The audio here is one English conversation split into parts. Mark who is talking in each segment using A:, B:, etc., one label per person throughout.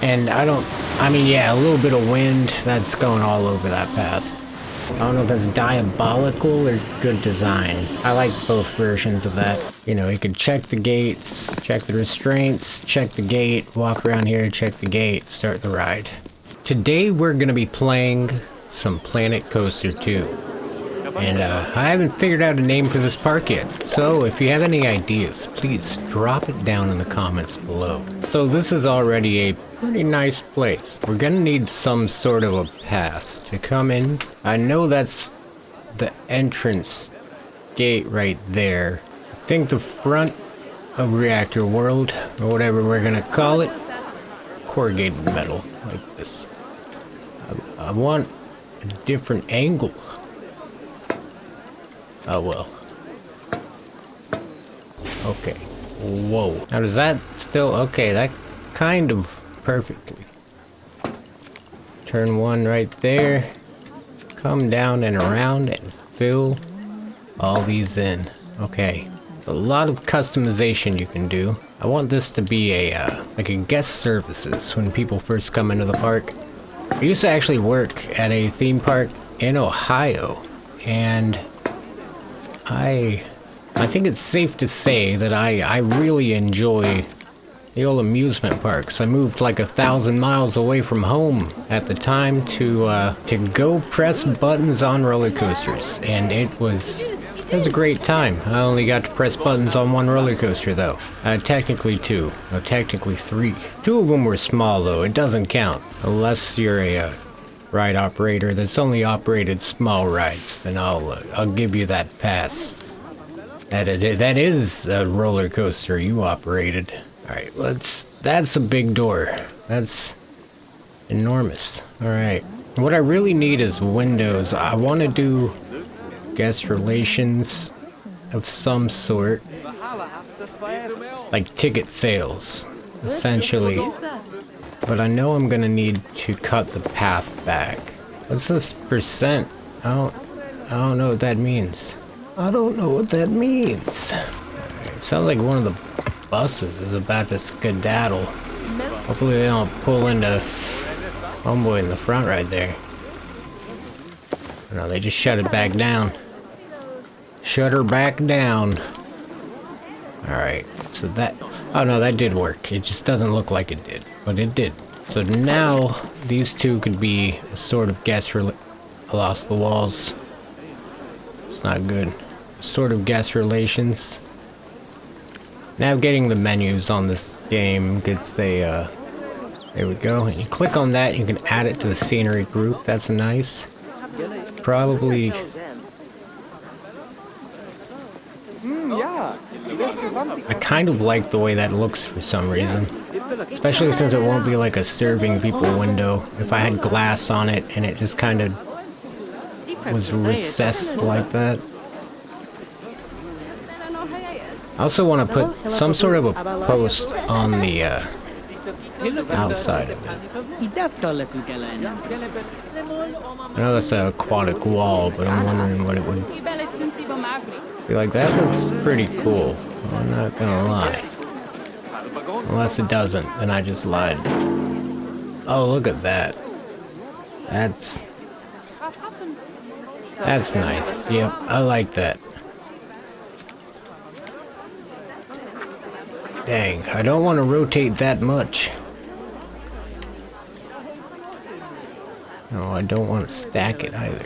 A: And I mean, yeah, a little bit of wind, that's going all over that path. I don't know if that's diabolical or good design. I like both versions of that. You know, you could check the gates, check the restraints, check the gate, walk around here, check the gate, start the ride. Today we're gonna be playing some Planet Coaster 2. And I haven't figured out a name for this park yet. So if you have any ideas, please drop it down in the comments below. So this is already a pretty nice place. We're gonna need some sort of a path to come in. I know that's the entrance gate right there. I think the front of Reactor World, or whatever we're gonna call it, corrugated metal like this. I want a different angle. Oh well. Okay. Whoa. Now does that still... Okay, that kind of perfectly. Turn one right there. Come down and around and fill all these in. Okay. A lot of customization you can do. I want this to be a, like a guest services when people first come into the park. I used to actually work at a theme park in Ohio, and I think it's safe to say that I really enjoy the old amusement parks. I moved like 1,000 miles away from home at the time to go press buttons on roller coasters, and it was a great time. I only got to press buttons on one roller coaster though. Technically two, no, technically three. Two of them were small though. It doesn't count unless you're a ride operator that's only operated small rides. Then I'll give you that pass. That is a roller coaster you operated. Alright, that's a big door. That's enormous. Alright. What I really need is windows. I want to do guest relations of some sort. Like ticket sales, essentially. But I know I'm gonna need to cut the path back. What's this percent? I don't know what that means. I don't know what that means. It sounds like one of the buses is about to skedaddle. Hopefully they don't pull into homeboy in the front right there. No, they just shut it back down. Shut her back down. Alright, so that... Oh no, that did work. It just doesn't look like it did, but it did. So now, these two could be a sort of guest I lost the walls. It's not good. Sort of guest relations. Navigating the menus on this game gets a, there we go. And you click on that, you can add it to the scenery group. That's nice. Probably... I kind of like the way that looks for some reason. Especially since it won't be like a serving people window. If I had glass on it and it just kind of was recessed like that. I also want to put some sort of a post on the outside of it. I know that's an aquatic wall, but I'm wondering what it would be like. That looks pretty cool. I'm not gonna lie. Unless it doesn't, then I just lied. Oh, look at that. That's nice. Yep, I like that. Dang, I don't want to rotate that much. No, I don't want to stack it either.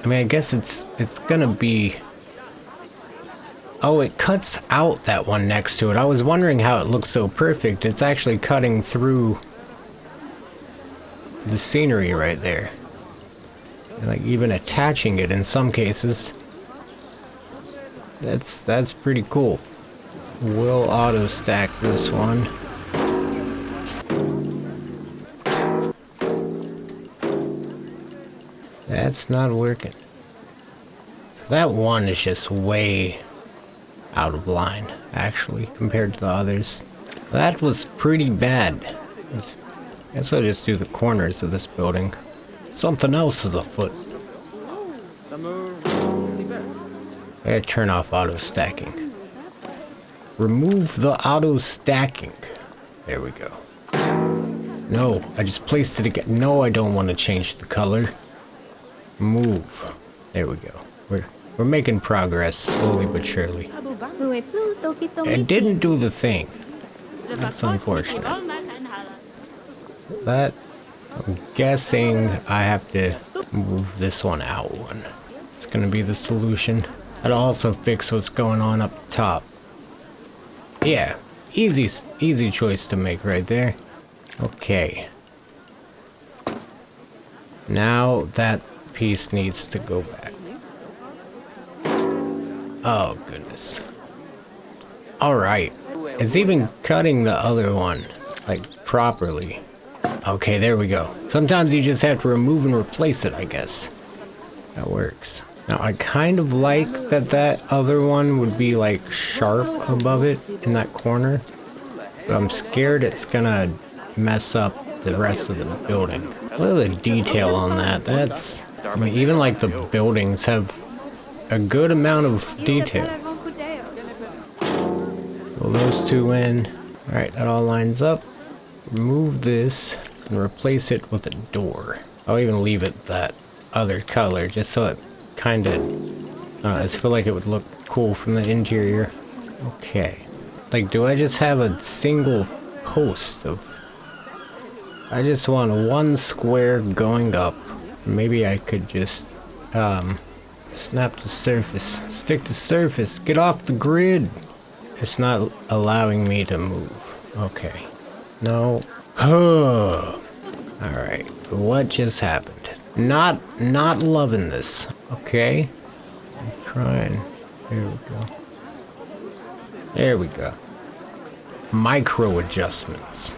A: I mean, I guess it's gonna be... Oh, it cuts out that one next to it. I was wondering how it looks so perfect. It's actually cutting through the scenery right there. And like even attaching it in some cases. That's pretty cool. We'll auto stack this one. That's not working. That one is just way out of line, actually, compared to the others. That was pretty bad. I guess I'll just do the corners of this building. Something else is afoot. I gotta turn off auto stacking. Remove the auto stacking. There we go. No, I just placed it again. No, I don't want to change the color. Move. There we go. We're making progress, slowly but surely. It didn't do the thing. That's unfortunate. That, I'm guessing I have to move this one out one. It's gonna be the solution. That'll also fix what's going on up top. Yeah, easy choice to make right there. Okay. Now that piece needs to go back. Oh goodness. Alright. It's even cutting the other one, like, properly. Okay, there we go. Sometimes you just have to remove and replace it, I guess. That works. Now, I kind of like that other one would be, like, sharp above it in that corner. But I'm scared it's gonna mess up the rest of the building. Look at the detail on that. That's... I mean, even, like, the buildings have a good amount of detail. Pull those two in. Alright, that all lines up. Remove this and replace it with a door. I'll even leave it that other color just so it kind of... I just feel like it would look cool from the interior. Okay. Like, do I just have a single post of... I just want one square going up. Maybe I could just... snap to surface. Stick to surface. Get off the grid. It's not allowing me to move. Okay. No. Alright. What just happened? Not loving this. Okay. I'm trying. There we go. There we go. Micro adjustments.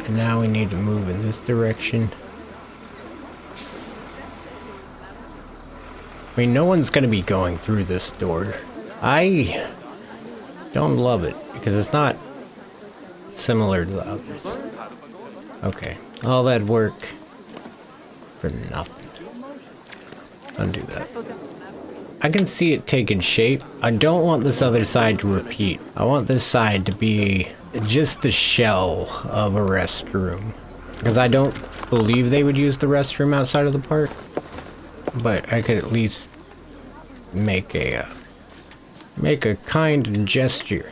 A: And now we need to move in this direction. I mean, no one's gonna be going through this door. I don't love it because it's not similar to the others. Okay, all that work for nothing. Undo that. I can see it taking shape. I don't want this other side to repeat. I want this side to be just the shell of a restroom. Because I don't believe they would use the restroom outside of the park. But I could at least make a kind gesture.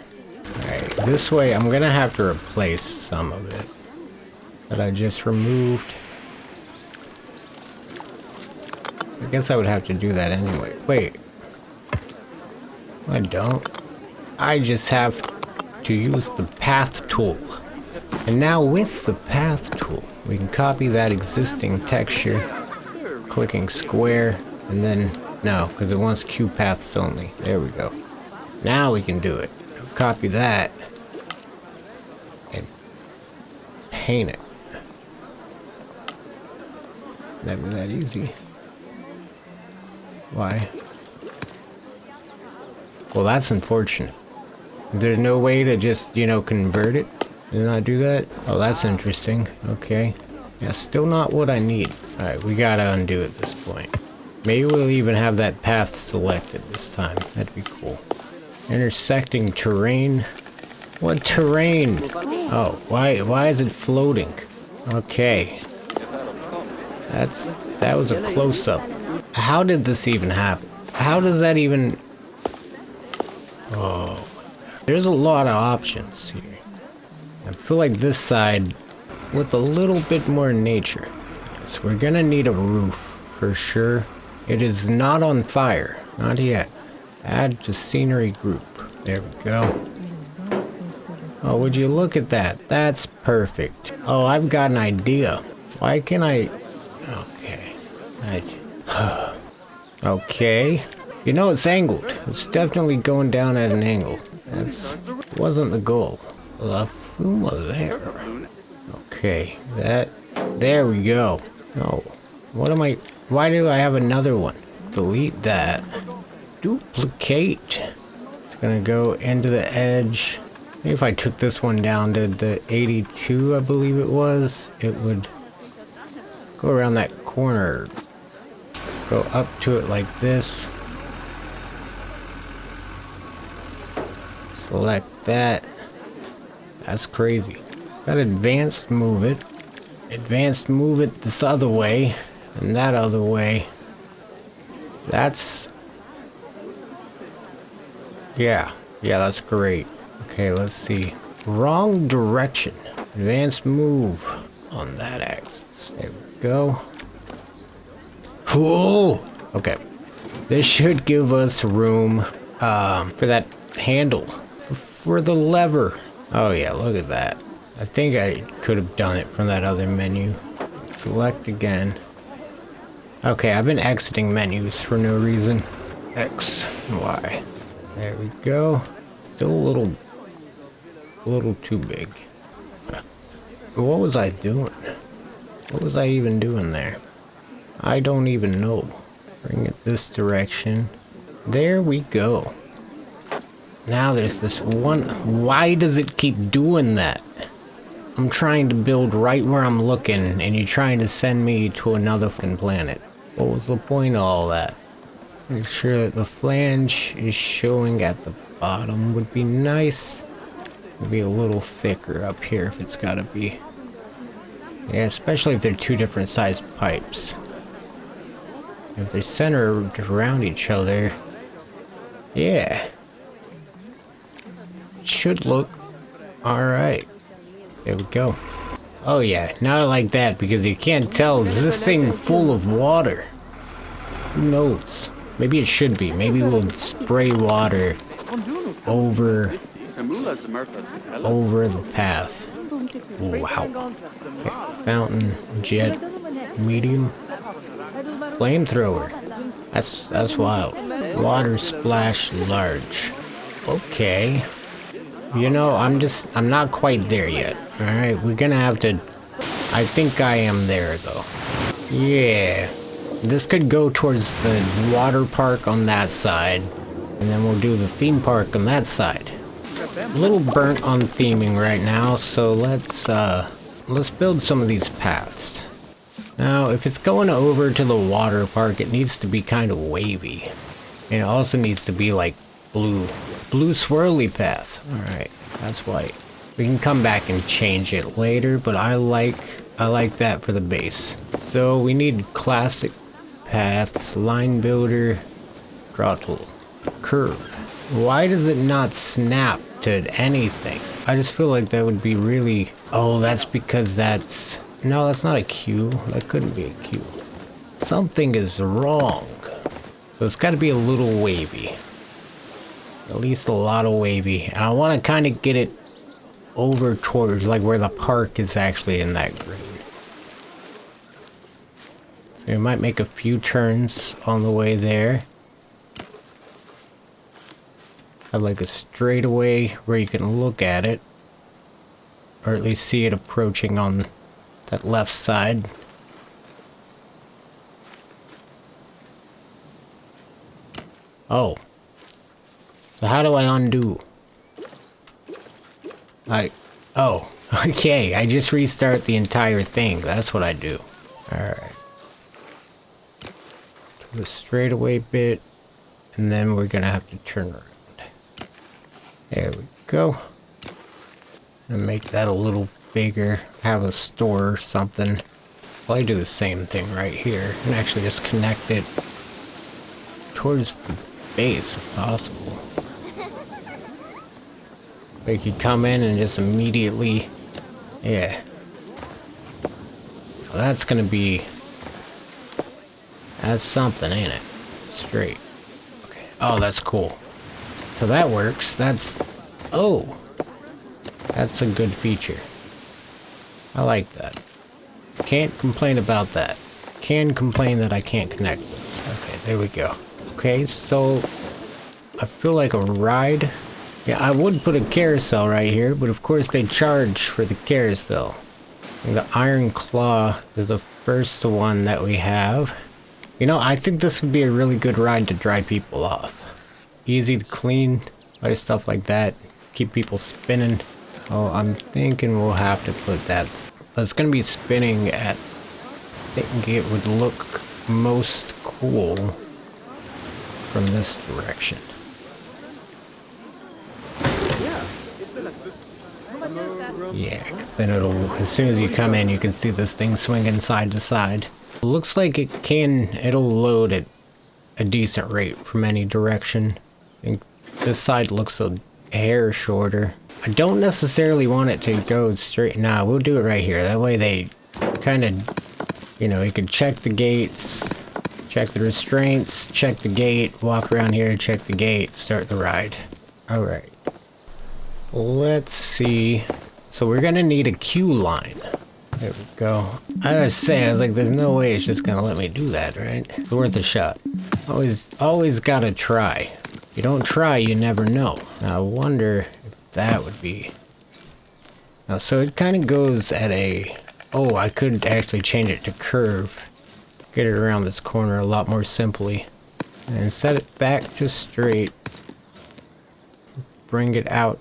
A: Alright, this way I'm gonna have to replace some of it that I just removed. I guess I would have to do that anyway. Wait. I don't. I just have to use the path tool. And now with the path tool, we can copy that existing texture, clicking square, and then, no, because it wants Q paths only. There we go. Now we can do it. Copy that, and paint it. Never that easy. Why? Well, that's unfortunate. There's no way to just, you know, convert it and not do that? Oh, that's interesting. Okay. Yeah, still not what I need. Alright, we gotta undo at this point. Maybe we'll even have that path selected this time. That'd be cool. Intersecting terrain. What terrain? Oh, why is it floating? Okay. That was a close-up. How did this even happen? How does that even... Oh. There's a lot of options here. I feel like this side with a little bit more nature. So we're gonna need a roof for sure. It is not on fire. Not yet. Add to scenery group. There we go. Oh, would you look at that? That's perfect. Oh, I've got an idea. Why can I... Okay. Okay. You know, it's angled. It's definitely going down at an angle. That wasn't the goal. La Fuma there. Okay. There we go. Oh. What am I... Why do I have another one? Delete that. Duplicate. It's gonna go into the edge. Maybe if I took this one down to the 82, I believe it was, it would go around that corner. Go up to it like this. Select that. That's crazy. Got advanced move it. Advanced move it this other way. And that other way. That's... Yeah, that's great. Okay, let's see. Wrong direction. Advanced move on that axis. There we go. Cool. Okay. This should give us room for that handle. For the lever. Oh yeah, look at that. I think I could have done it from that other menu. Select again. Okay, I've been exiting menus for no reason. X, Y. There we go. Still a little too big. What was I doing? What was I even doing there? I don't even know. Bring it this direction. There we go. Now there's this one. Why does it keep doing that? I'm trying to build right where I'm looking, and you're trying to send me to another fucking planet. What was the point of all that? Make sure that the flange is showing at the bottom would be nice. Maybe a little thicker up here if it's gotta be. Yeah, especially if they're two different sized pipes. If they're centered around each other, yeah. Should look alright. There we go. Oh yeah, not like that because you can't tell. Is this thing full of water? Who knows? Maybe it should be. Maybe we'll spray water over the path. Wow. Okay. Fountain, jet, medium, flamethrower. That's wild. Water splash large. Okay. You know, I'm not quite there yet. Alright, we're gonna have to... I think I am there though. Yeah. This could go towards the water park on that side, and then we'll do the theme park on that side. A little burnt on theming right now, so let's build some of these paths. Now, if it's going over to the water park, it needs to be kind of wavy. And it also needs to be like blue swirly path. Alright, that's white. We can come back and change it later, but I like that for the base. So we need classic paths, line builder, draw tool, curve. Why does it not snap to anything? I just feel like that would be really... Oh, that's because that's... No, that's not a Q. That couldn't be a Q. Something is wrong. So it's got to be a little wavy. At least a lot of wavy. And I want to kind of get it over towards like where the park is actually in that green. So you might make a few turns on the way there. Have like a straightaway where you can look at it. Or at least see it approaching on that left side. Oh. So how do I undo? Oh, okay, I just restart the entire thing. That's what I do. Alright. To the straightaway bit, and then we're gonna have to turn around. There we go. And make that a little bigger. Have a store or something. Well, I do the same thing right here. And actually just connect it towards the base if possible. They could come in and just immediately... Yeah. Well, that's gonna be... That's something, ain't it? Straight. Okay. Oh, that's cool. So that works. That's... Oh! That's a good feature. I like that. Can't complain about that. Can complain that I can't connect this. Okay, there we go. Okay, so... I feel like a ride... Yeah, I would put a carousel right here, but of course they charge for the carousel. And the Iron Claw is the first one that we have. You know, I think this would be a really good ride to dry people off. Easy to clean, like stuff like that. Keep people spinning. Oh, I'm thinking we'll have to put that. It's gonna be spinning at... I think it would look most cool from this direction. Yeah, 'cause then as soon as you come in, you can see this thing swinging side to side. It looks like it'll load at a decent rate from any direction. I think this side looks a hair shorter. I don't necessarily want it to go straight. Nah, we'll do it right here. That way they kind of, you can check the gates, check the restraints, check the gate, walk around here, check the gate, start the ride. All right. Let's see. So we're gonna need a queue line. There we go. I was like, there's no way it's just gonna let me do that, right? It's worth a shot. Always gotta try. If you don't try, you never know. Now, I wonder if that would be... Now, so it kind of goes at a... Oh, I could actually change it to curve. Get it around this corner a lot more simply. And set it back just straight. Bring it out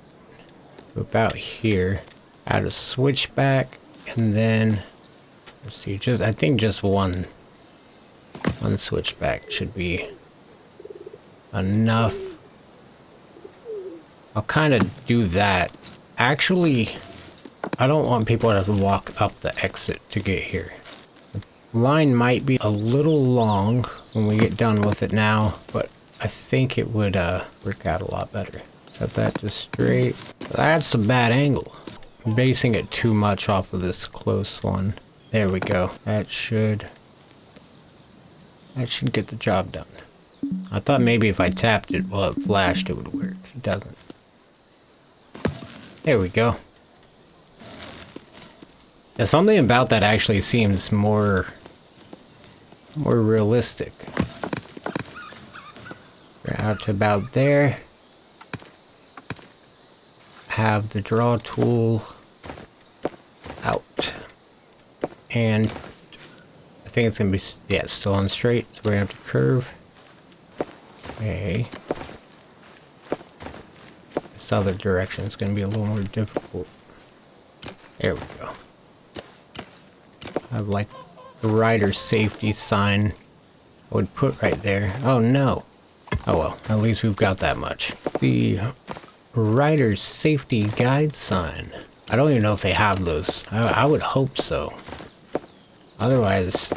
A: to about here. Add a switchback. And then... Let's see, I think just one switchback should be enough. I'll kind of do that. Actually, I don't want people to have to walk up the exit to get here. The line might be a little long when we get done with it now, but I think it would work out a lot better. Set that just straight. That's a bad angle. I'm basing it too much off of this close one. There we go. That should get the job done. I thought maybe if I tapped it while it flashed, it would work. It doesn't. There we go. Yeah, something about that actually seems more realistic. We're out to about there. Have the draw tool out. And I think it's gonna be, yeah, it's still on straight, so we're gonna have to curve. Okay. This other direction is gonna be a little more difficult. There we go. I have like the rider safety sign I would put right there. Oh no. Oh well, at least we've got that much. The rider safety guide sign. I don't even know if they have those. I would hope so. Otherwise,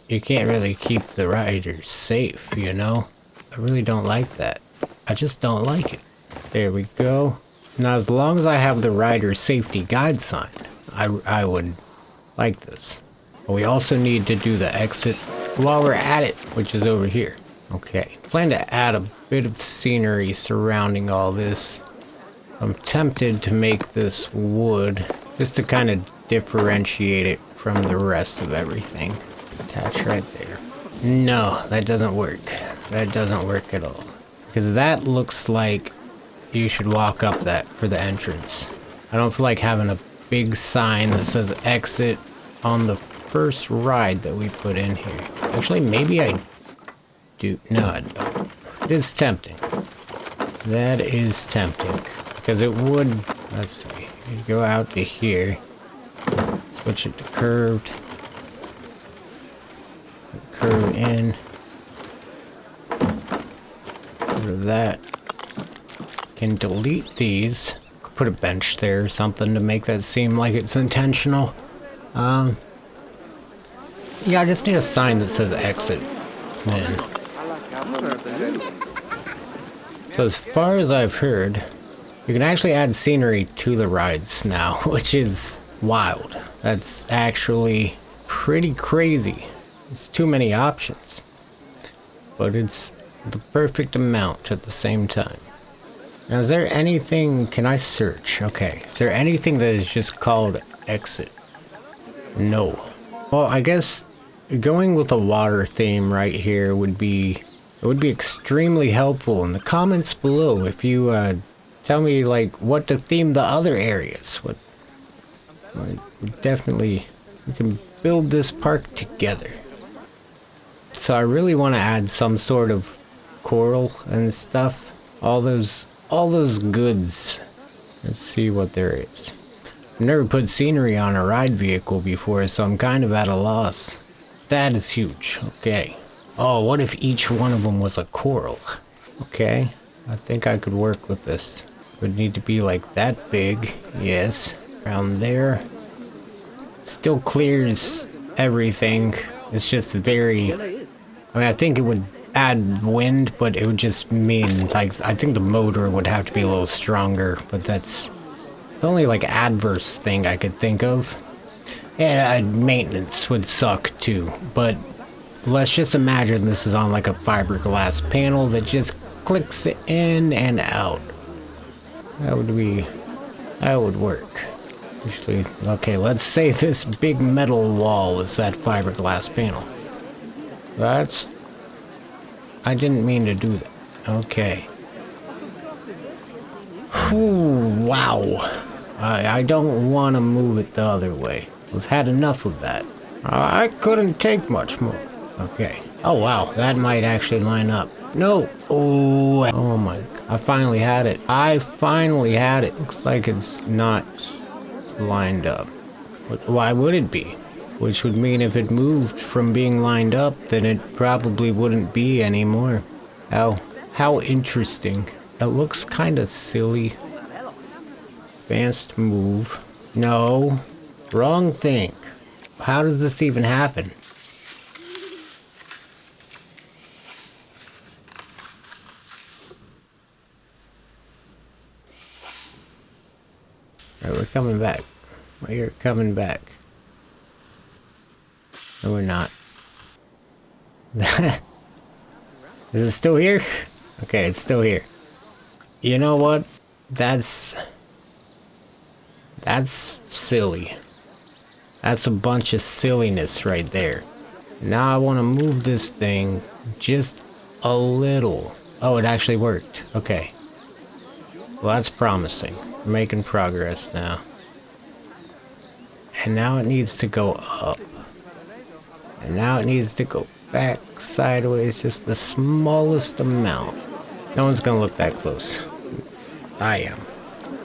A: you can't really keep the riders safe, you know? I really don't like that. I just don't like it. There we go. Now, as long as I have the rider safety guide sign, I would like this. But we also need to do the exit while we're at it, which is over here. Okay. Plan to add a bit of scenery surrounding all this. I'm tempted to make this wood just to kind of differentiate it from the rest of everything. Attach right there. No, that doesn't work. That doesn't work at all. Because that looks like you should walk up that for the entrance. I don't feel like having a big sign that says exit on the first ride that we put in here. Actually, maybe I do. No, I don't. It is tempting. That is tempting. Because it would, let's see, you go out to here. Switch it to curved. Curve in. Over that. Can delete these. Put a bench there or something to make that seem like it's intentional. Yeah, I just need a sign that says exit. Then. So as far as I've heard, you can actually add scenery to the rides now, which is wild. That's actually pretty crazy. It's too many options. But it's the perfect amount at the same time. Now, is there anything... Can I search? Okay. Is there anything that is just called exit? No. Well, I guess going with a water theme right here would be... It would be extremely helpful in the comments below if you tell me like what to theme the other areas. Definitely, we can build this park together. So I really want to add some sort of coral and stuff. All those goods. Let's see what there is. I've never put scenery on a ride vehicle before, so I'm kind of at a loss. That is huge. Okay. Oh, what if each one of them was a coral? Okay. I think I could work with this. Would need to be like that big. Yes. Around there. Still clears everything. It's just very... I mean, I think it would add wind, but it would just mean, like, I think the motor would have to be a little stronger, but that's the only, like, adverse thing I could think of. And maintenance would suck, too, but let's just imagine this is on, like, a fiberglass panel that just clicks in and out. That would work. Usually, okay, let's say this big metal wall is that fiberglass panel. I didn't mean to do that. Okay. Whew, wow. I don't want to move it the other way. We've had enough of that. I couldn't take much more. Okay. Oh, wow. That might actually line up. No. Oh my. I finally had it. Looks like it's not lined up. Why would it be? Which would mean if it moved from being lined up, then it probably wouldn't be anymore. How interesting. That looks kind of silly. Advanced move. No. Wrong thing. How does this even happen? Alright, we're coming back. We're coming back. No, we're not. Is it still here? Okay, it's still here. You know what? That's silly. That's a bunch of silliness right there. Now I want to move this thing just a little. Oh, it actually worked. Okay. Well, that's promising. We're making progress now. And now it needs to go up. And now it needs to go back sideways just the smallest amount. No one's gonna look that close. I am.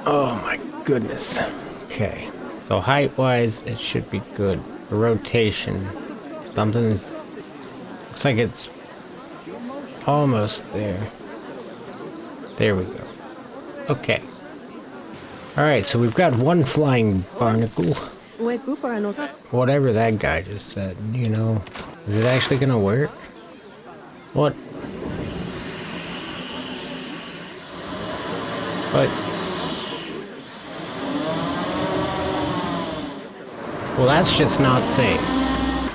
A: Oh my goodness. Okay. So height-wise, it should be good. The rotation. Something's... looks like it's almost there. There we go. Okay. Alright, so we've got one flying barnacle. Whatever that guy just said, you know. Is it actually gonna work? What? Well, that's just not safe.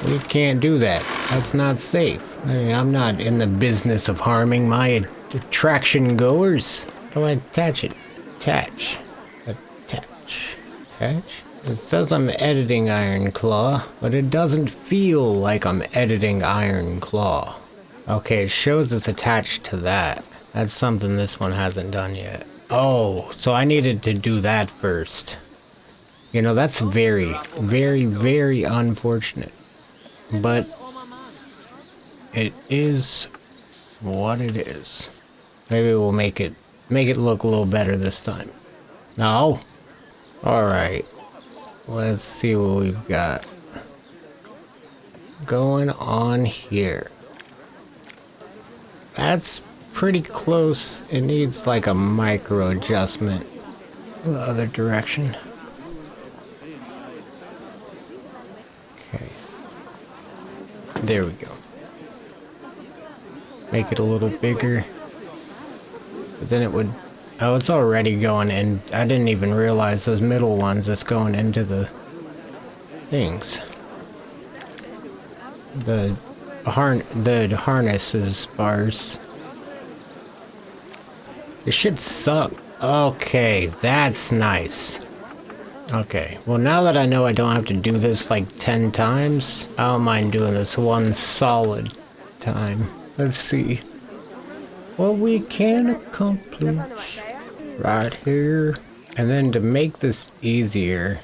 A: We can't do that. That's not safe. I mean, I'm not in the business of harming my attraction goers. How do I attach it? Attach. Attach. Attach? It says I'm editing Iron Claw, but it doesn't feel like I'm editing Iron Claw. Okay, it shows it's attached to that. That's something this one hasn't done yet. Oh, so I needed to do that first. You know, that's very, very, very unfortunate. But it is what it is. Maybe we'll make it look a little better this time. No? Alright. Let's see what we've got going on here. That's pretty close. It needs like a micro adjustment the other direction. Okay. There we go. Make it a little bigger. But then it would... oh, it's already going in. I didn't even realize those middle ones that's going into the things. The harnesses bars. This should suck. Okay, that's nice. Okay, well now that I know I don't have to do this like 10 times, I don't mind doing this one solid time. Let's see what we can accomplish right here. And then to make this easier,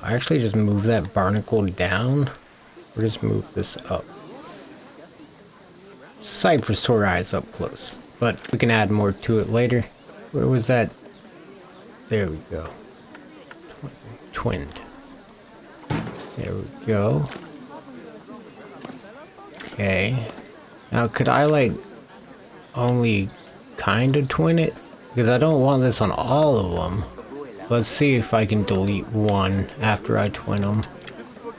A: I'll actually just move that barnacle down, or just move this up. Sight for sore eyes up close, but we can add more to it later. Where was that? There we go. Twinned. There we go. Okay. Now could I like only kind of twin it? Because I don't want this on all of them. Let's see if I can delete one after I twin them.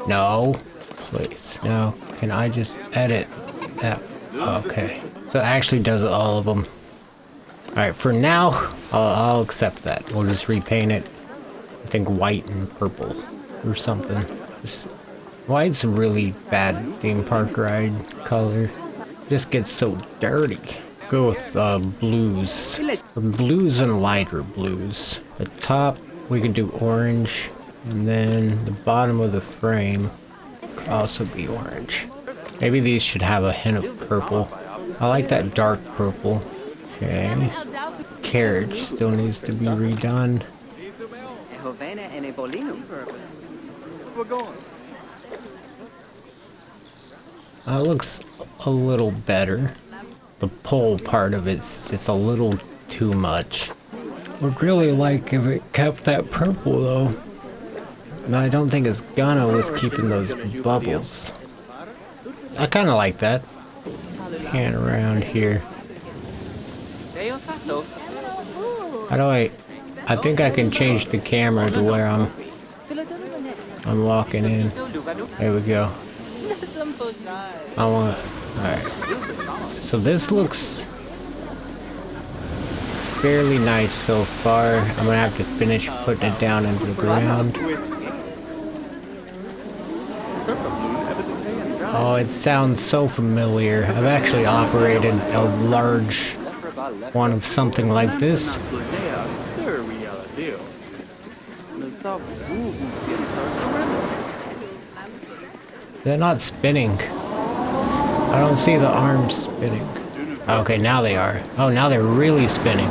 A: No. Please. No. Can I just edit that? Okay. So it actually does all of them. Alright, for now, I'll accept that. We'll just repaint it. I think white and purple or something. White's a really bad theme park ride color. Just gets so dirty. Go with blues. Blues and lighter blues. The top, we can do orange. And then the bottom of the frame could also be orange. Maybe these should have a hint of purple. I like that dark purple. Okay. Carriage still needs to be redone. That looks a little better. The pole part of it's just a little too much. Would really like if it kept that purple though. No, I don't think it's gonna with keeping those bubbles. I kinda like that. Hand around here. How do I think I can change the camera to where I'm walking in. There we go. Alright. So this looks fairly nice so far. I'm gonna have to finish putting it down into the ground. Oh, it sounds so familiar. I've actually operated a large one of something like this. They're not spinning. I don't see the arms spinning. Okay, now they are. Oh, now they're really spinning.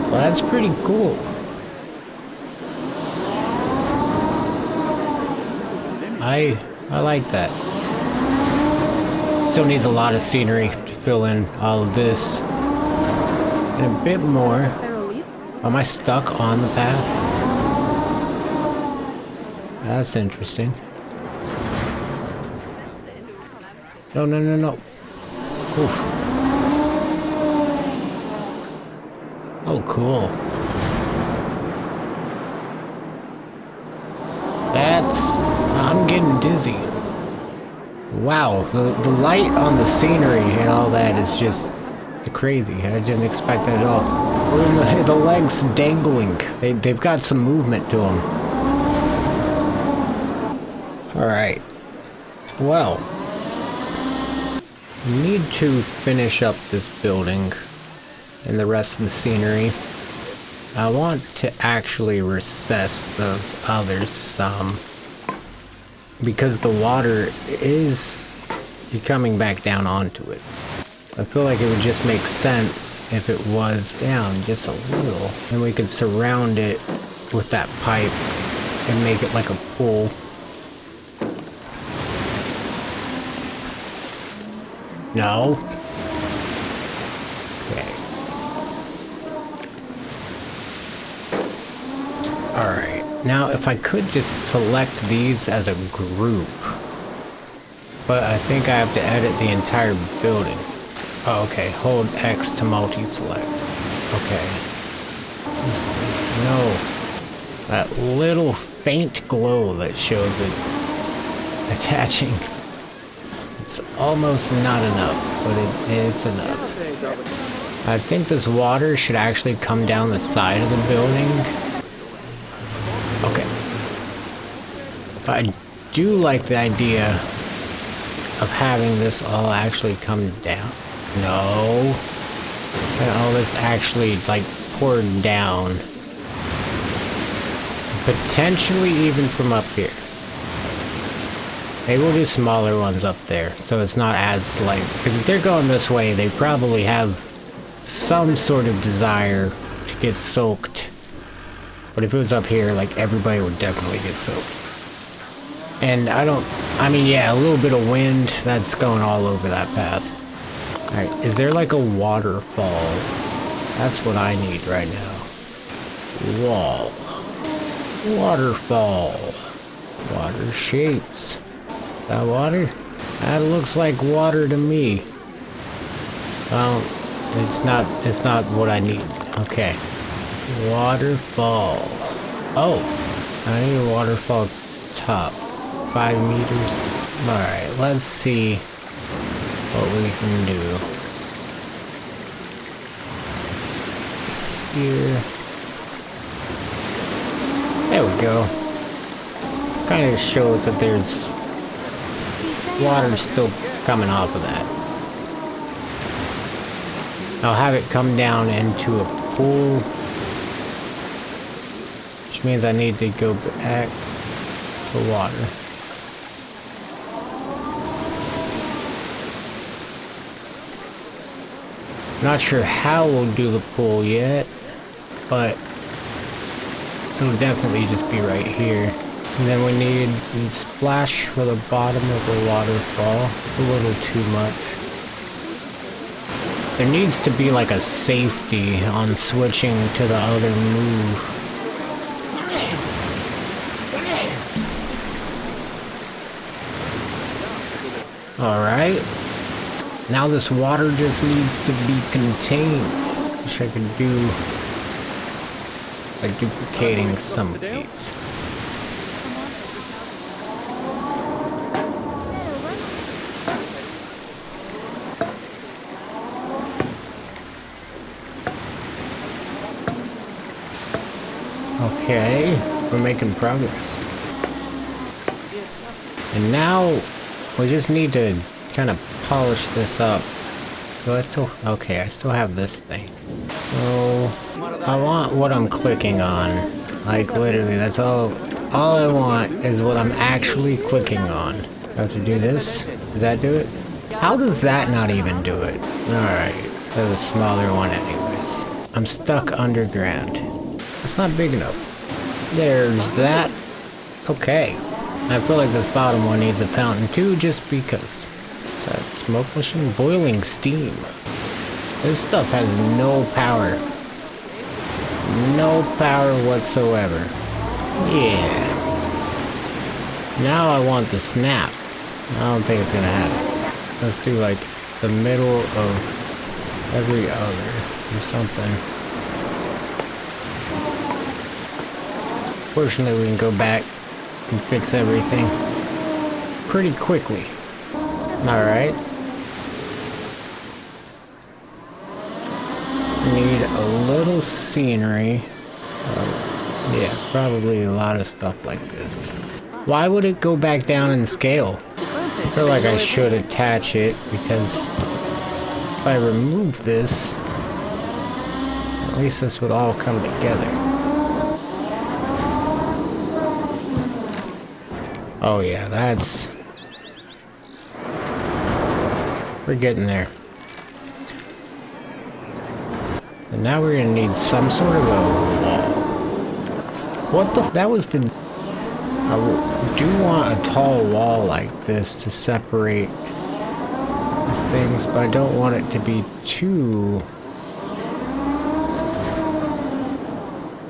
A: Well, that's pretty cool. I like that. Still needs a lot of scenery to fill in all of this. And a bit more. Am I stuck on the path? That's interesting. No. Oof. Oh, cool. I'm getting dizzy. Wow, the light on the scenery and all that is just crazy. I didn't expect that at all. The legs dangling. They've got some movement to them. Alright. Well. We need to finish up this building and the rest of the scenery. I want to actually recess those others some. Because the water is coming back down onto it. I feel like it would just make sense if it was down just a little. And we could surround it with that pipe and make it like a pool. No? Okay. Alright. Now, if I could just select these as a group. But I think I have to edit the entire building. Oh, okay. Hold X to multi-select. Okay. No. That little faint glow that shows it attaching. It's almost not enough, but it's enough. I think this water should actually come down the side of the building. Okay. I do like the idea of having this all actually come down. No. And all this actually like poured down. Potentially even from up here. Maybe we'll do smaller ones up there, so it's not as like, because if they're going this way, they probably have some sort of desire to get soaked. But if it was up here, like everybody would definitely get soaked. And I mean, yeah, a little bit of wind, that's going all over that path. Alright, is there like a waterfall? That's what I need right now. Wall. Waterfall. Water shapes. That water? That looks like water to me. Well, It's not what I need. Okay. Waterfall. Oh, I need a waterfall top. 5 meters. Alright, let's see what we can do. Here. There we go. Kind of shows that there's water still coming off of that. I'll have it come down into a pool, which means I need to go back to water. Not sure how we'll do the pool yet, but it'll definitely just be right here. And then we need the splash for the bottom of the waterfall. It's a little too much. There needs to be like a safety on switching to the other move. Alright. Now this water just needs to be contained. Wish I could do by duplicating some of these. Okay, we're making progress. And now we just need to kind of polish this up. So I still have this thing. So I want what I'm clicking on. Like literally, that's all I want is what I'm actually clicking on. I have to do this? Does that do it? How does that not even do it? Alright, that's a smaller one anyways. I'm stuck underground. It's not big enough. There's that. Okay. I feel like this bottom one needs a fountain too, just because. It's that smoke machine boiling steam. This stuff has no power. No power whatsoever. Yeah. Now I want the snap. I don't think it's gonna happen. Let's do like the middle of every other or something. Fortunately, we can go back and fix everything pretty quickly. Alright. Need a little scenery. Yeah, probably a lot of stuff like this. Why would it go back down in scale? I feel like I should attach it because if I remove this, at least this would all come together. Oh yeah, we're getting there. And now we're gonna need some sort of a wall. What the that was the... I do want a tall wall like this to separate these things, but I don't want it to be too...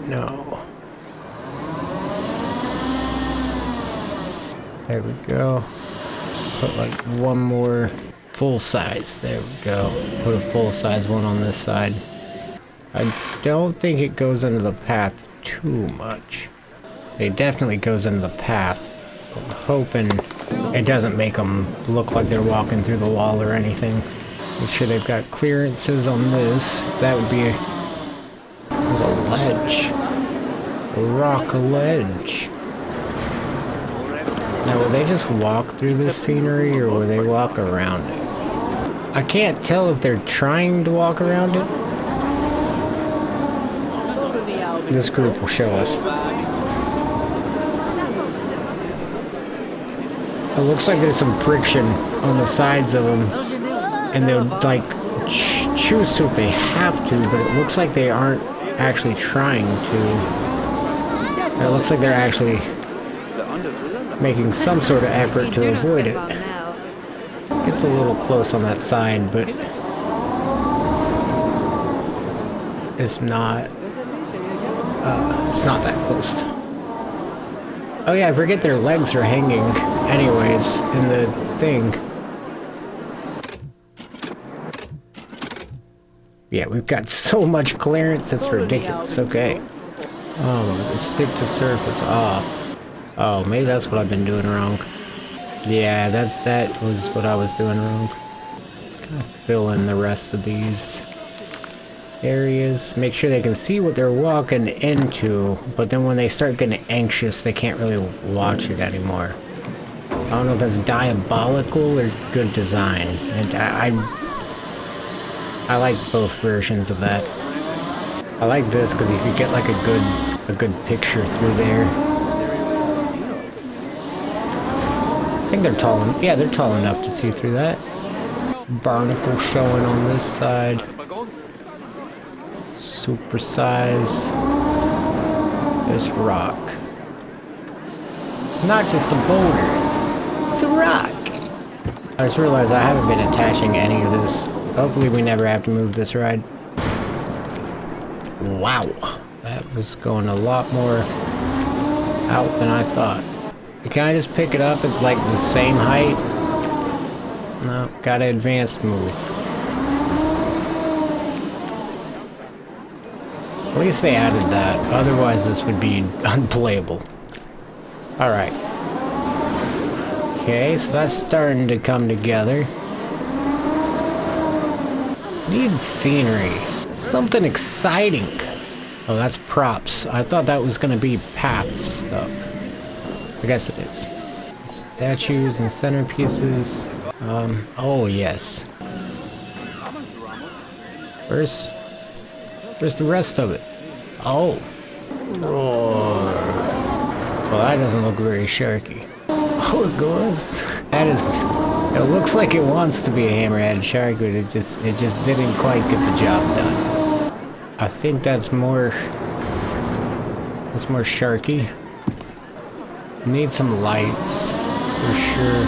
A: No. There we go. Put like one more full size. There we go. Put a full size one on this side. I don't think it goes into the path too much. It definitely goes into the path. I'm hoping it doesn't make them look like they're walking through the wall or anything. Make sure they've got clearances on this. That would be a ledge. A rock ledge. Now, will they just walk through this scenery, or will they walk around it? I can't tell if they're trying to walk around it. This group will show us. It looks like there's some friction on the sides of them, and they'll, like, choose to if they have to, but it looks like they aren't actually trying to. It looks like they're actually making some sort of effort to avoid it. It's a little close on that side, but it's not that close. Oh yeah, I forget their legs are hanging anyways in the thing. Yeah, we've got so much clearance, it's ridiculous. Okay. Oh, the stick to surface off. Oh, maybe that's what I've been doing wrong. Yeah, that was what I was doing wrong. Kind of fill in the rest of these areas. Make sure they can see what they're walking into, but then when they start getting anxious, they can't really watch it anymore. I don't know if that's diabolical or good design. And I like both versions of that. I like this because you could get like a good picture through there. I think they're tall enough. Yeah, they're tall enough to see through that. Barnacle showing on this side. Supersize this rock. It's not just a boulder. It's a rock. I just realized I haven't been attaching any of this. Hopefully we never have to move this ride. Wow. That was going a lot more out than I thought. Can I just pick it up at like the same height? No, gotta advanced move. At least they added that. Otherwise this would be unplayable. Alright. Okay, so that's starting to come together. Need scenery. Something exciting. Oh, that's props. I thought that was gonna be path stuff. I guess it is. Statues and centerpieces. Oh yes. Where's the rest of it? Oh. Roar. Well, that doesn't look very sharky. Oh, it goes. That is. It looks like it wants to be a hammerhead shark, but it just didn't quite get the job done. I think that's more. That's more sharky. Need some lights for sure.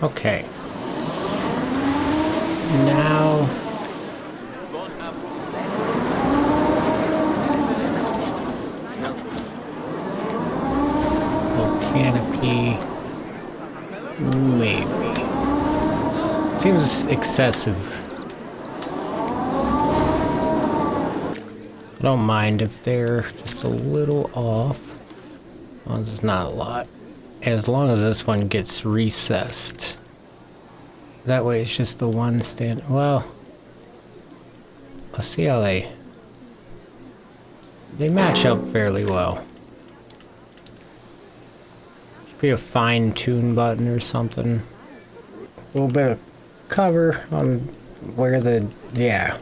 A: Okay. Now canopy, maybe. Seems excessive. I don't mind if they're just a little off. Well, there's not a lot. As long as this one gets recessed. That way it's just the one stand. Well, let's see how they match up fairly well. Should be a fine-tune button or something. A little bit of cover on where the, yeah.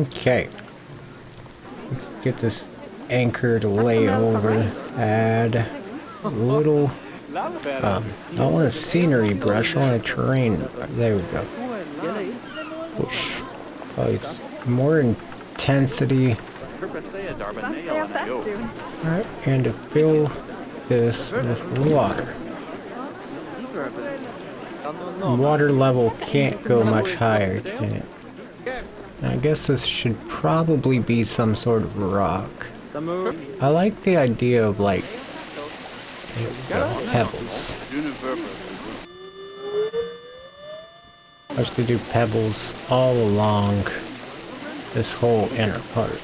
A: Okay. Get this anchor to lay over. Add a little. I don't want a scenery brush. I want a terrain. There we go. Whoosh. Oh, it's more intensity. Alright, and to fill this with water. Water level can't go much higher, can it? I guess this should probably be some sort of rock. I like the idea of like pebbles. I was gonna do pebbles all along this whole inner part.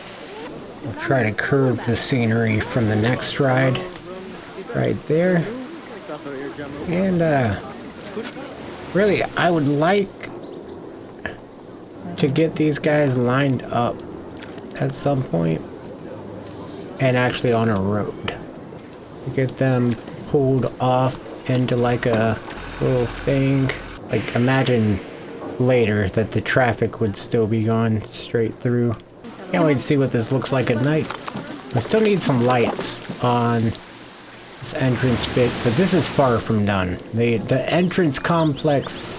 A: I'll try to curve the scenery from the next ride right there. And really, I would like to get these guys lined up at some point and actually on a road. Get them pulled off into like a little thing. Like imagine later that the traffic would still be going straight through. Can't wait to see what this looks like at night. I still need some lights on this entrance bit, but this is far from done. The entrance complex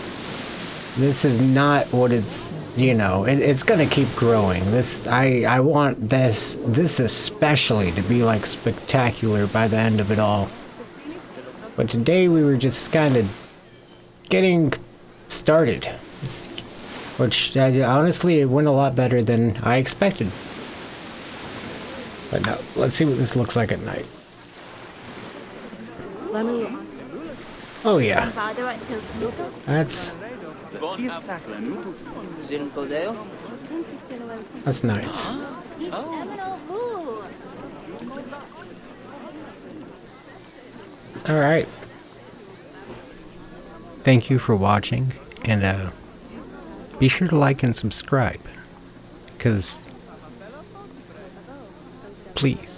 A: This is not what it's, you know, it's gonna keep growing. I want this especially to be like spectacular by the end of it all. But today we were just kind of getting started. Which, honestly, it went a lot better than I expected. But now, let's see what this looks like at night. Oh yeah. That's nice. Alright. Thank you for watching, and be sure to like and subscribe. Because, please.